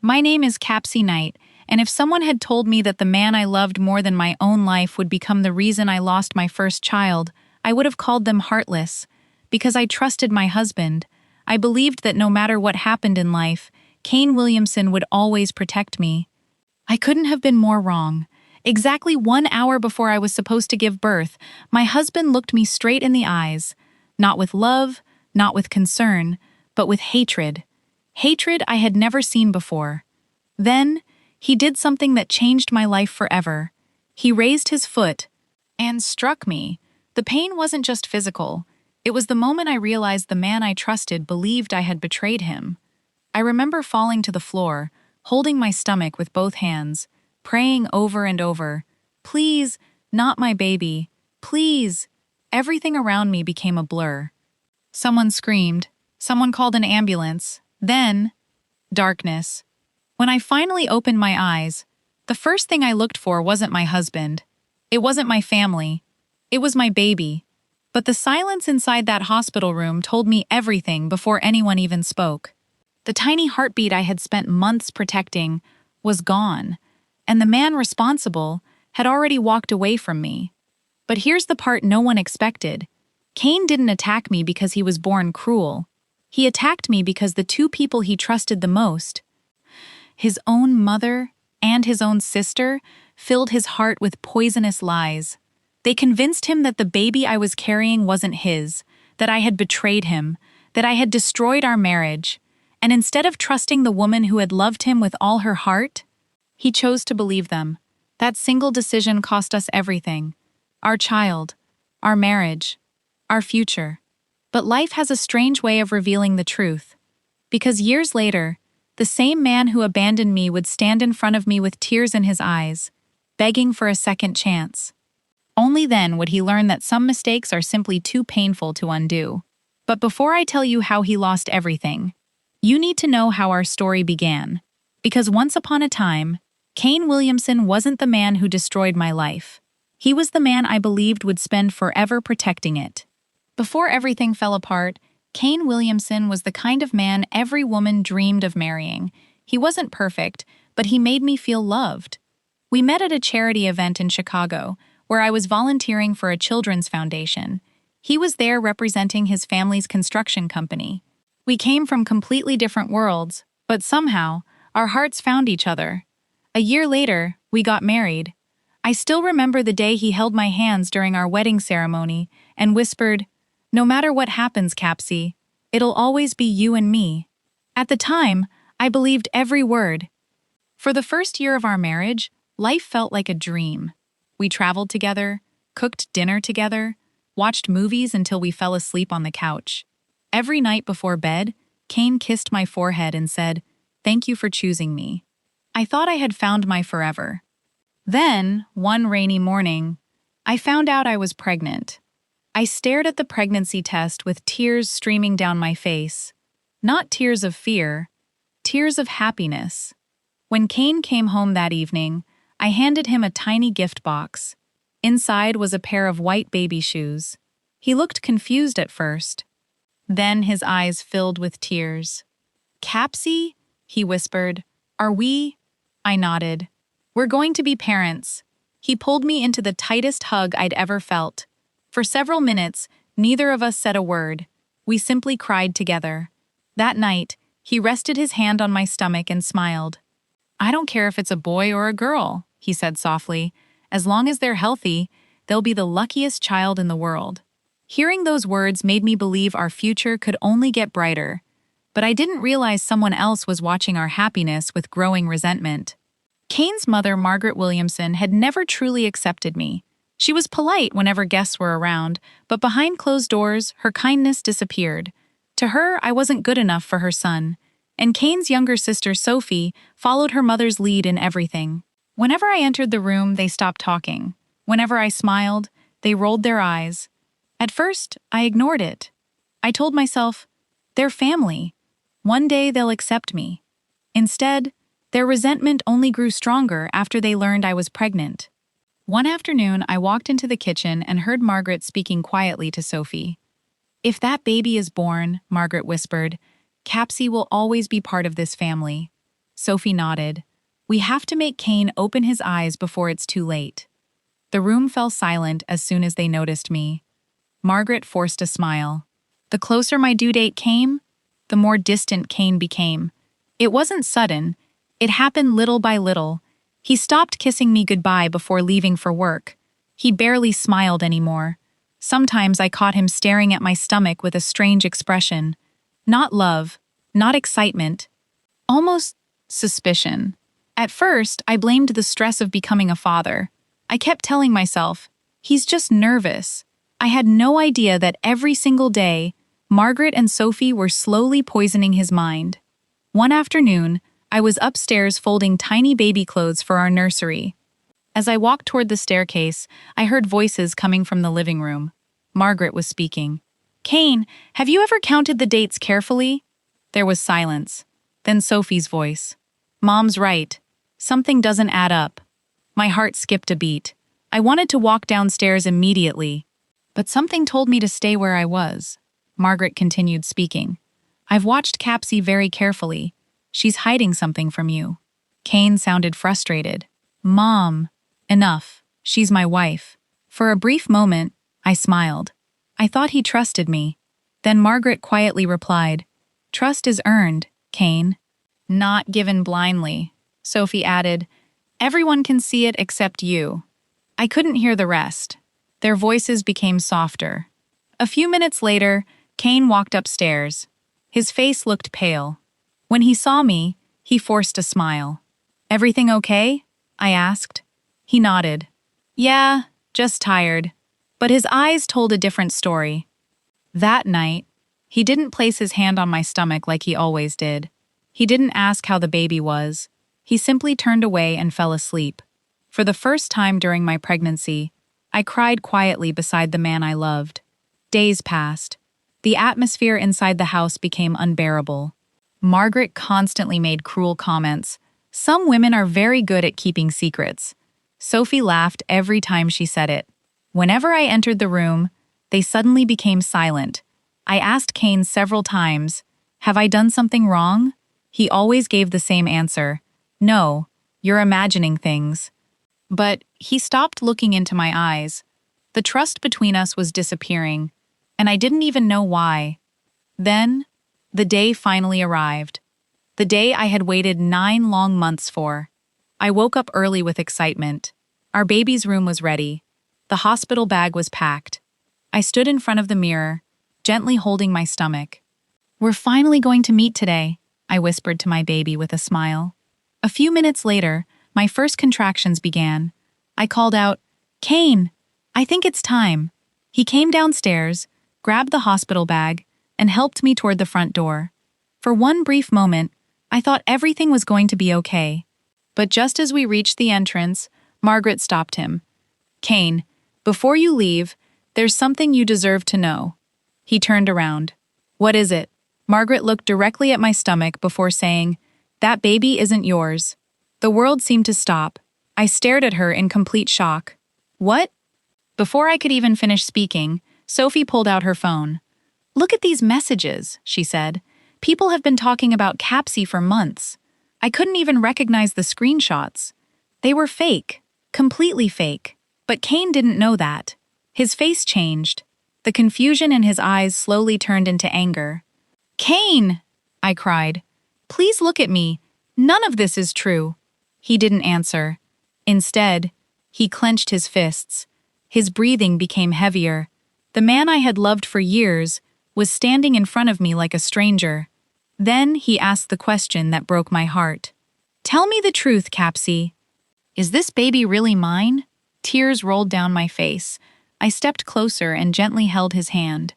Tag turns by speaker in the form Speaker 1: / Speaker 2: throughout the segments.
Speaker 1: My name is Capsey Knight, and if someone had told me that the man I loved more than my own life would become the reason I lost my first child, I would have called them heartless. Because I trusted my husband. I believed that no matter what happened in life, Kane Williamson would always protect me. I couldn't have been more wrong. Exactly 1 hour before I was supposed to give birth, my husband looked me straight in the eyes. Not with love, not with concern, but with hatred. Hatred I had never seen before. Then, he did something that changed my life forever. He raised his foot and struck me. The pain wasn't just physical. It was the moment I realized the man I trusted believed I had betrayed him. I remember falling to the floor, holding my stomach with both hands, praying over and over, "Please, not my baby. Please." Everything around me became a blur. Someone screamed. Someone called an ambulance. Then, darkness. When I finally opened my eyes, the first thing I looked for wasn't my husband. It wasn't my family. It was my baby. But the silence inside that hospital room told me everything before anyone even spoke. The tiny heartbeat I had spent months protecting was gone, and the man responsible had already walked away from me. But here's the part no one expected. Kane didn't attack me because he was born cruel. He attacked me because the two people he trusted the most, his own mother and his own sister, filled his heart with poisonous lies. They convinced him that the baby I was carrying wasn't his, that I had betrayed him, that I had destroyed our marriage. And instead of trusting the woman who had loved him with all her heart, he chose to believe them. That single decision cost us everything. Our child, our marriage, our future. But life has a strange way of revealing the truth. Because years later, the same man who abandoned me would stand in front of me with tears in his eyes, begging for a second chance. Only then would he learn that some mistakes are simply too painful to undo. But before I tell you how he lost everything, you need to know how our story began. Because once upon a time, Kane Williamson wasn't the man who destroyed my life. He was the man I believed would spend forever protecting it. Before everything fell apart, Kane Williamson was the kind of man every woman dreamed of marrying. He wasn't perfect, but he made me feel loved. We met at a charity event in Chicago, where I was volunteering for a children's foundation. He was there representing his family's construction company. We came from completely different worlds, but somehow, our hearts found each other. A year later, we got married. I still remember the day he held my hands during our wedding ceremony and whispered, "No matter what happens, Capsey, it'll always be you and me." At the time, I believed every word. For the first year of our marriage, life felt like a dream. We traveled together, cooked dinner together, watched movies until we fell asleep on the couch. Every night before bed, Kane kissed my forehead and said, "Thank you for choosing me." I thought I had found my forever. Then, one rainy morning, I found out I was pregnant. I stared at the pregnancy test with tears streaming down my face. Not tears of fear, tears of happiness. When Kane came home that evening, I handed him a tiny gift box. Inside was a pair of white baby shoes. He looked confused at first. Then his eyes filled with tears. "Capsey?" he whispered. "Are we?" I nodded. "We're going to be parents." He pulled me into the tightest hug I'd ever felt. For several minutes, neither of us said a word. We simply cried together. That night, he rested his hand on my stomach and smiled. "I don't care if it's a boy or a girl," he said softly. "As long as they're healthy, they'll be the luckiest child in the world." Hearing those words made me believe our future could only get brighter. But I didn't realize someone else was watching our happiness with growing resentment. Kane's mother, Margaret Williamson, had never truly accepted me. She was polite whenever guests were around, but behind closed doors, her kindness disappeared. To her, I wasn't good enough for her son. And Kane's younger sister, Sophie, followed her mother's lead in everything. Whenever I entered the room, they stopped talking. Whenever I smiled, they rolled their eyes. At first, I ignored it. I told myself, they're family. One day they'll accept me. Instead, their resentment only grew stronger after they learned I was pregnant. One afternoon, I walked into the kitchen and heard Margaret speaking quietly to Sophie. "If that baby is born," Margaret whispered, "Capsey will always be part of this family." Sophie nodded. We have to make Kane open his eyes before it's too late. The room fell silent as soon as they noticed me. Margaret forced a smile. The closer my due date came, the more distant Kane became. It wasn't sudden. It happened little by little. He stopped kissing me goodbye before leaving for work. He barely smiled anymore. Sometimes I caught him staring at my stomach with a strange expression. Not love, not excitement, almost suspicion. At first, I blamed the stress of becoming a father. I kept telling myself, he's just nervous. I had no idea that every single day, Margaret and Sophie were slowly poisoning his mind. One afternoon, I was upstairs folding tiny baby clothes for our nursery. As I walked toward the staircase, I heard voices coming from the living room. Margaret was speaking. Kane, have you ever counted the dates carefully? There was silence. Then Sophie's voice. Mom's right. Something doesn't add up. My heart skipped a beat. I wanted to walk downstairs immediately. But something told me to stay where I was. Margaret continued speaking. I've watched Capsey very carefully. She's hiding something from you. Kane sounded frustrated. Mom. Enough. She's my wife. For a brief moment, I smiled. I thought he trusted me. Then Margaret quietly replied, Trust is earned, Kane. Not given blindly. Sophie added, Everyone can see it except you. I couldn't hear the rest. Their voices became softer. A few minutes later, Kane walked upstairs. His face looked pale. When he saw me, he forced a smile. Everything okay? I asked. He nodded. Yeah, just tired. But his eyes told a different story. That night, he didn't place his hand on my stomach like he always did. He didn't ask how the baby was. He simply turned away and fell asleep. For the first time during my pregnancy, I cried quietly beside the man I loved. Days passed. The atmosphere inside the house became unbearable. Margaret constantly made cruel comments. Some women are very good at keeping secrets. Sophie laughed every time she said it. Whenever I entered the room, they suddenly became silent. I asked Kane several times, Have I done something wrong? He always gave the same answer. No, you're imagining things. But he stopped looking into my eyes. The trust between us was disappearing, and I didn't even know why. Then, the day finally arrived. The day I had waited 9 long months for. I woke up early with excitement. Our baby's room was ready. The hospital bag was packed. I stood in front of the mirror, gently holding my stomach. We're finally going to meet today, I whispered to my baby with a smile. A few minutes later, my first contractions began. I called out, Kane, I think it's time. He came downstairs, grabbed the hospital bag, and helped me toward the front door. For one brief moment, I thought everything was going to be okay. But just as we reached the entrance, Margaret stopped him. Kane, before you leave, there's something you deserve to know. He turned around. What is it? Margaret looked directly at my stomach before saying, That baby isn't yours. The world seemed to stop. I stared at her in complete shock. What? Before I could even finish speaking, Sophie pulled out her phone. Look at these messages, she said. People have been talking about Capsey for months. I couldn't even recognize the screenshots. They were fake, completely fake. But Kane didn't know that. His face changed. The confusion in his eyes slowly turned into anger. Kane! I cried. Please look at me. None of this is true. He didn't answer. Instead, he clenched his fists. His breathing became heavier. The man I had loved for years was standing in front of me like a stranger. Then he asked the question that broke my heart. Tell me the truth, Capsey. Is this baby really mine? Tears rolled down my face. I stepped closer and gently held his hand.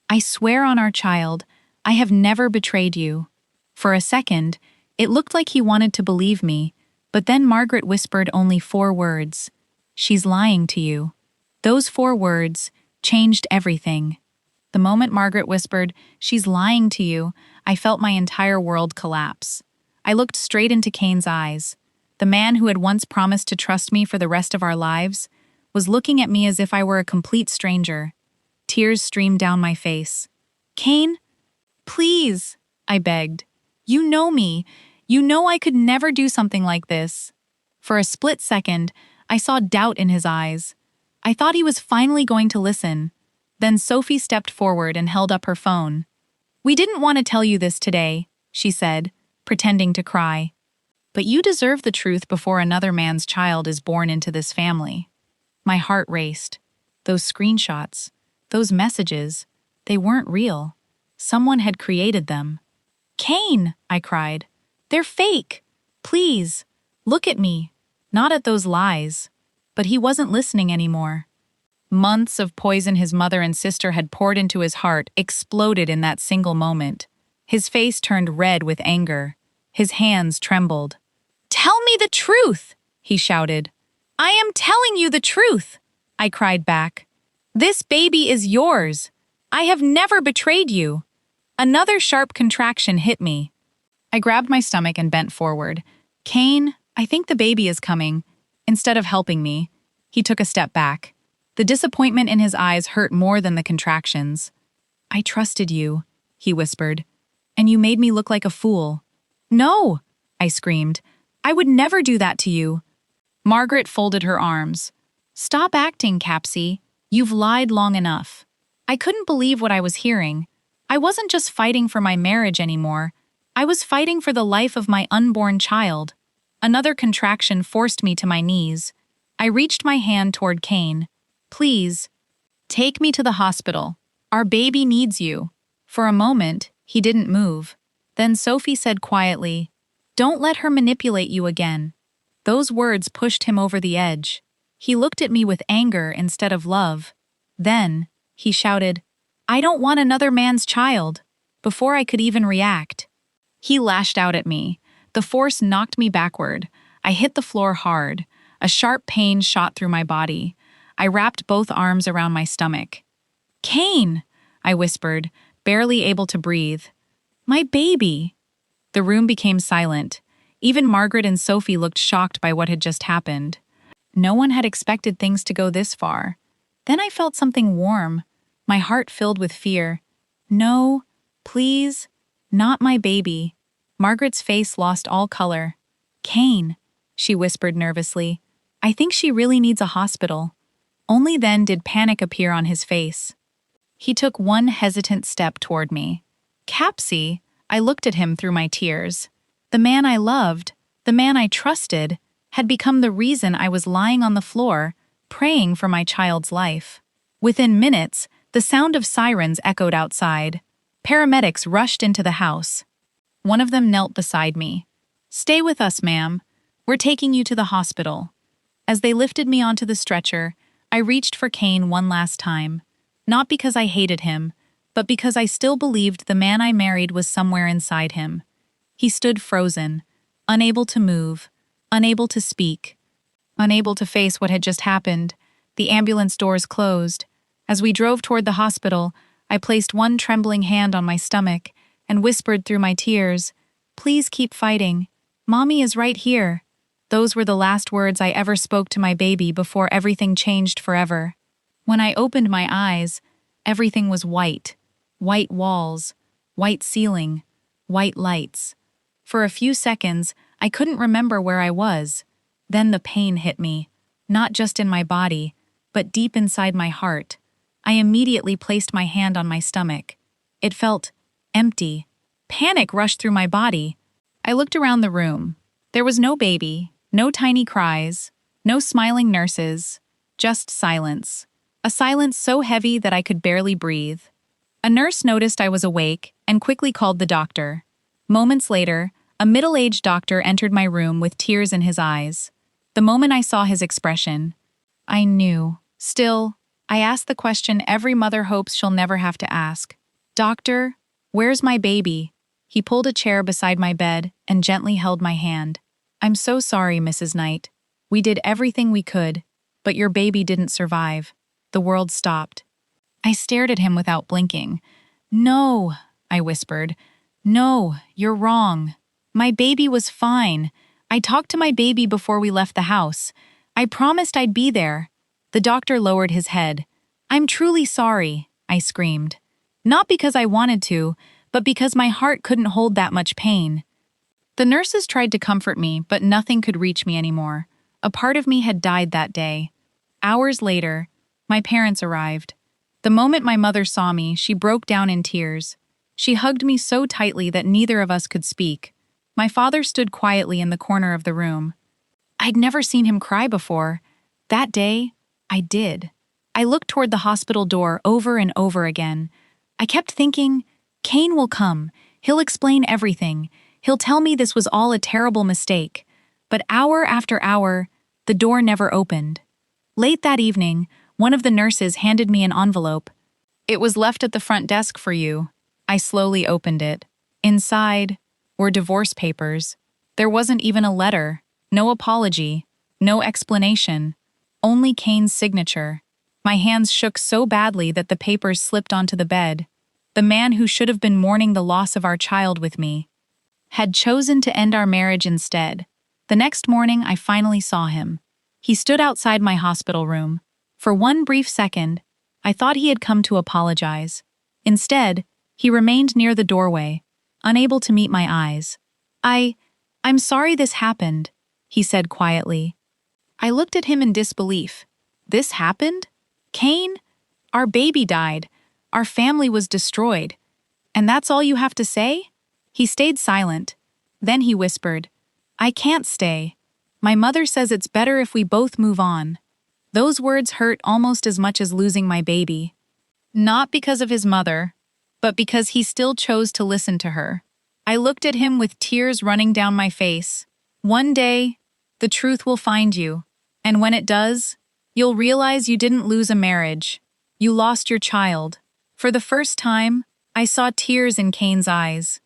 Speaker 1: I swear on our child, I have never betrayed you. For a second, it looked like he wanted to believe me, but then Margaret whispered only 4 words. She's lying to you. Those 4 words changed everything. The moment Margaret whispered, She's lying to you, I felt my entire world collapse. I looked straight into Kane's eyes. The man who had once promised to trust me for the rest of our lives was looking at me as if I were a complete stranger. Tears streamed down my face. Kane, please, I begged. You know me. You know I could never do something like this." For a split second, I saw doubt in his eyes. I thought he was finally going to listen. Then Sophie stepped forward and held up her phone. "We didn't want to tell you this today," she said, pretending to cry. "But you deserve the truth before another man's child is born into this family." My heart raced. Those screenshots, those messages, they weren't real. Someone had created them. "Kane," I cried. "They're fake. Please, look at me." Not at those lies. But he wasn't listening anymore. Months of poison his mother and sister had poured into his heart exploded in that single moment. His face turned red with anger. His hands trembled. "Tell me the truth!" he shouted. "I am telling you the truth!" I cried back. "This baby is yours. I have never betrayed you." Another sharp contraction hit me. I grabbed my stomach and bent forward. "Kane, I think the baby is coming." Instead of helping me, he took a step back. The disappointment in his eyes hurt more than the contractions. "I trusted you," he whispered, "and you made me look like a fool." "No!" I screamed. "I would never do that to you." Margaret folded her arms. "Stop acting, Capsey. You've lied long enough." I couldn't believe what I was hearing. I wasn't just fighting for my marriage anymore. I was fighting for the life of my unborn child. Another contraction forced me to my knees. I reached my hand toward Kane. "Please, take me to the hospital. Our baby needs you." For a moment, he didn't move. Then Sophie said quietly, "Don't let her manipulate you again." Those words pushed him over the edge. He looked at me with anger instead of love. Then, he shouted, "I don't want another man's child," before I could even react. He lashed out at me. The force knocked me backward. I hit the floor hard. A sharp pain shot through my body. I wrapped both arms around my stomach. "Kane," I whispered, barely able to breathe. "My baby." The room became silent. Even Margaret and Sophie looked shocked by what had just happened. No one had expected things to go this far. Then I felt something warm. My heart filled with fear. "No, please, not my baby." Margaret's face lost all color. "Kane," she whispered nervously, "I think she really needs a hospital." Only then did panic appear on his face. He took one hesitant step toward me. "Capsey," I looked at him through my tears. The man I loved, the man I trusted, had become the reason I was lying on the floor, praying for my child's life. Within minutes, the sound of sirens echoed outside. Paramedics rushed into the house. One of them knelt beside me. "Stay with us, ma'am. We're taking you to the hospital." As they lifted me onto the stretcher, I reached for Kane one last time. Not because I hated him, but because I still believed the man I married was somewhere inside him. He stood frozen, unable to move, unable to speak, unable to face what had just happened. The ambulance doors closed. As we drove toward the hospital, I placed one trembling hand on my stomach and whispered through my tears, "Please keep fighting. Mommy is right here." Those were the last words I ever spoke to my baby before everything changed forever. When I opened my eyes, everything was white. White walls, white ceiling, white lights. For a few seconds, I couldn't remember where I was. Then the pain hit me, not just in my body, but deep inside my heart. I immediately placed my hand on my stomach. It felt empty. Panic rushed through my body. I looked around the room. There was no baby, no tiny cries, no smiling nurses, just silence. A silence so heavy that I could barely breathe. A nurse noticed I was awake and quickly called the doctor. Moments later, a middle-aged doctor entered my room with tears in his eyes. The moment I saw his expression, I knew. Still, I asked the question every mother hopes she'll never have to ask. "Doctor, where's my baby?" He pulled a chair beside my bed and gently held my hand. "I'm so sorry, Mrs. Knight. We did everything we could, but your baby didn't survive." The world stopped. I stared at him without blinking. "No," I whispered. "No, you're wrong. My baby was fine. I talked to my baby before we left the house. I promised I'd be there." The doctor lowered his head. "I'm truly sorry," I screamed. Not because I wanted to, but because my heart couldn't hold that much pain. The nurses tried to comfort me, but nothing could reach me anymore. A part of me had died that day. Hours later, my parents arrived. The moment my mother saw me, she broke down in tears. She hugged me so tightly that neither of us could speak. My father stood quietly in the corner of the room. I'd never seen him cry before. That day, I did. I looked toward the hospital door over and over again. I kept thinking, Kane will come. He'll explain everything. He'll tell me this was all a terrible mistake. But hour after hour, the door never opened. Late that evening, one of the nurses handed me an envelope. It was left at the front desk for you. I slowly opened it. Inside were divorce papers. There wasn't even a letter, no apology, no explanation, only Kane's signature. My hands shook so badly that the papers slipped onto the bed. The man who should have been mourning the loss of our child with me had chosen to end our marriage instead. The next morning, I finally saw him. He stood outside my hospital room. For one brief second, I thought he had come to apologize. Instead, he remained near the doorway, unable to meet my eyes. I'm sorry this happened, he said quietly. I looked at him in disbelief. This happened? Kane? Our baby died. Our family was destroyed. And that's all you have to say? He stayed silent. Then he whispered, I can't stay. My mother says it's better if we both move on. Those words hurt almost as much as losing my baby. Not because of his mother, but because he still chose to listen to her. I looked at him with tears running down my face. One day, the truth will find you. And when it does, you'll realize you didn't lose a marriage. You lost your child. For the first time, I saw tears in Kane's eyes.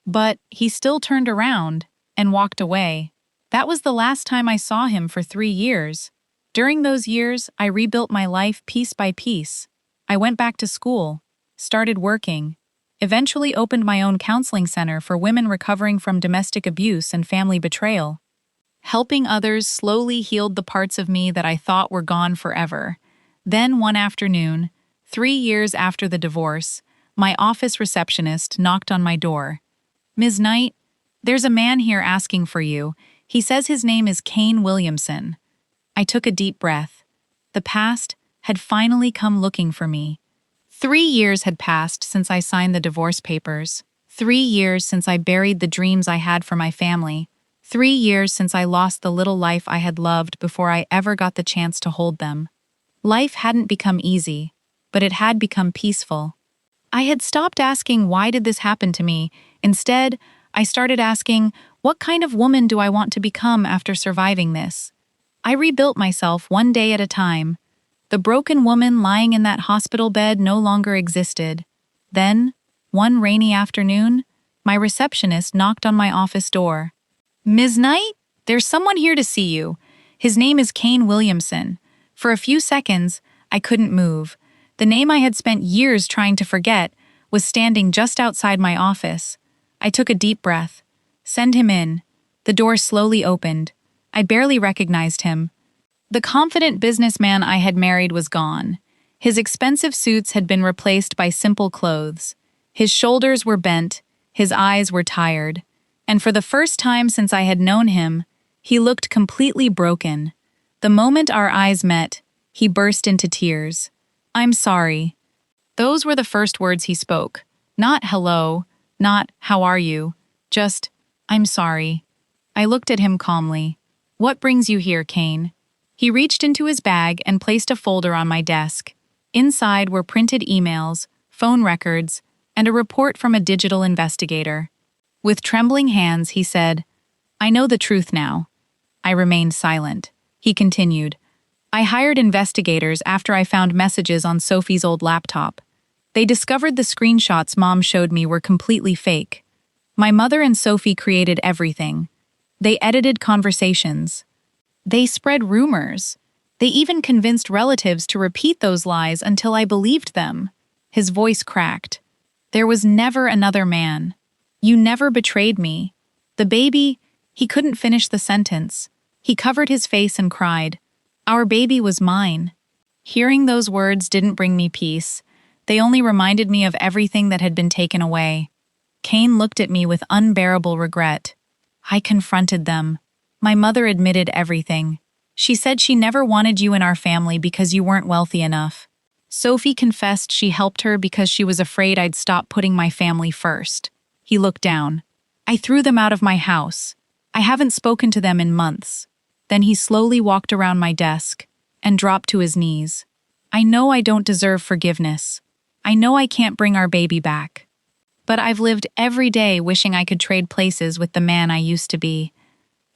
Speaker 1: But he still turned around and walked away. That was the last time I saw him for 3 years. During those years, I rebuilt my life piece by piece. I went back to school, started working, eventually opened my own counseling center for women recovering from domestic abuse and family betrayal. Helping others slowly healed the parts of me that I thought were gone forever. Then one afternoon, 3 years after the divorce, my office receptionist knocked on my door. Ms. Knight, there's a man here asking for you. He says his name is Kane Williamson. I took a deep breath. The past had finally come looking for me. 3 years had passed since I signed the divorce papers. 3 years since I buried the dreams I had for my family. 3 years since I lost the little life I had loved before I ever got the chance to hold them. Life hadn't become easy, but it had become peaceful. I had stopped asking, why did this happen to me? Instead, I started asking, what kind of woman do I want to become after surviving this? I rebuilt myself one day at a time. The broken woman lying in that hospital bed no longer existed. Then, one rainy afternoon, my receptionist knocked on my office door. Ms. Knight, there's someone here to see you. His name is Kane Williamson. For a few seconds, I couldn't move. The name I had spent years trying to forget was standing just outside my office. I took a deep breath. Send him in. The door slowly opened. I barely recognized him. The confident businessman I had married was gone. His expensive suits had been replaced by simple clothes. His shoulders were bent, his eyes were tired, and for the first time since I had known him, he looked completely broken. The moment our eyes met, he burst into tears. I'm sorry. Those were the first words he spoke. Not hello, not how are you, just, I'm sorry. I looked at him calmly. What brings you here, Kane? He reached into his bag and placed a folder on my desk. Inside were printed emails, phone records, and a report from a digital investigator. With trembling hands, he said, I know the truth now. I remained silent. He continued, I hired investigators after I found messages on Sophie's old laptop. They discovered the screenshots Mom showed me were completely fake. My mother and Sophie created everything. They edited conversations. They spread rumors. They even convinced relatives to repeat those lies until I believed them. His voice cracked. There was never another man. You never betrayed me. The baby, he couldn't finish the sentence. He covered his face and cried. Our baby was mine. Hearing those words didn't bring me peace. They only reminded me of everything that had been taken away. Kane looked at me with unbearable regret. I confronted them. My mother admitted everything. She said she never wanted you in our family because you weren't wealthy enough. Sophie confessed she helped her because she was afraid I'd stop putting my family first. He looked down. I threw them out of my house. I haven't spoken to them in months. Then he slowly walked around my desk and dropped to his knees. I know I don't deserve forgiveness. I know I can't bring our baby back. But I've lived every day wishing I could trade places with the man I used to be.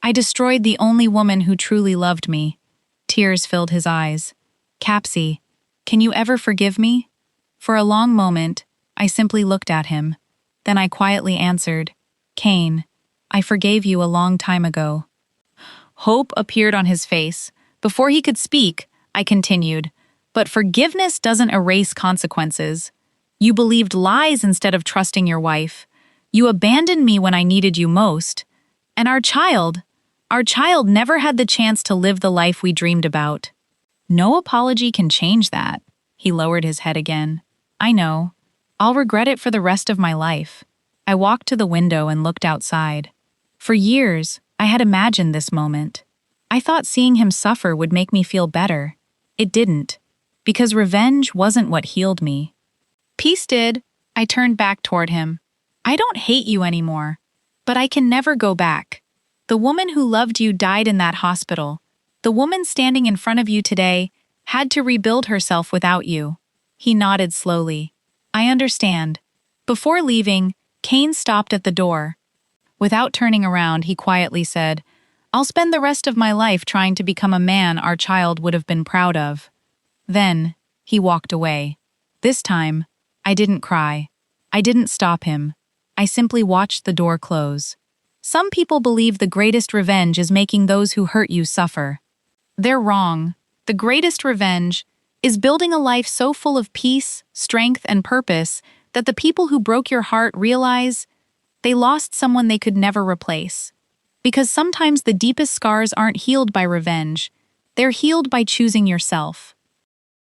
Speaker 1: I destroyed the only woman who truly loved me. Tears filled his eyes. Capsey, can you ever forgive me? For a long moment, I simply looked at him. Then I quietly answered, Kane, I forgave you a long time ago. Hope appeared on his face. Before he could speak, I continued, but forgiveness doesn't erase consequences. You believed lies instead of trusting your wife. You abandoned me when I needed you most. And our child never had the chance to live the life we dreamed about. No apology can change that. He lowered his head again. I know. I'll regret it for the rest of my life. I walked to the window and looked outside. For years, I had imagined this moment. I thought seeing him suffer would make me feel better. It didn't, because revenge wasn't what healed me. Peace did. I turned back toward him. I don't hate you anymore, but I can never go back. The woman who loved you died in that hospital. The woman standing in front of you today had to rebuild herself without you. He nodded slowly. I understand. Before leaving, Kane stopped at the door. Without turning around, he quietly said, I'll spend the rest of my life trying to become a man our child would have been proud of. Then, he walked away. This time, I didn't cry. I didn't stop him. I simply watched the door close. Some people believe the greatest revenge is making those who hurt you suffer. They're wrong. The greatest revenge is building a life so full of peace, strength, and purpose that the people who broke your heart realize they lost someone they could never replace. Because sometimes the deepest scars aren't healed by revenge. They're healed by choosing yourself.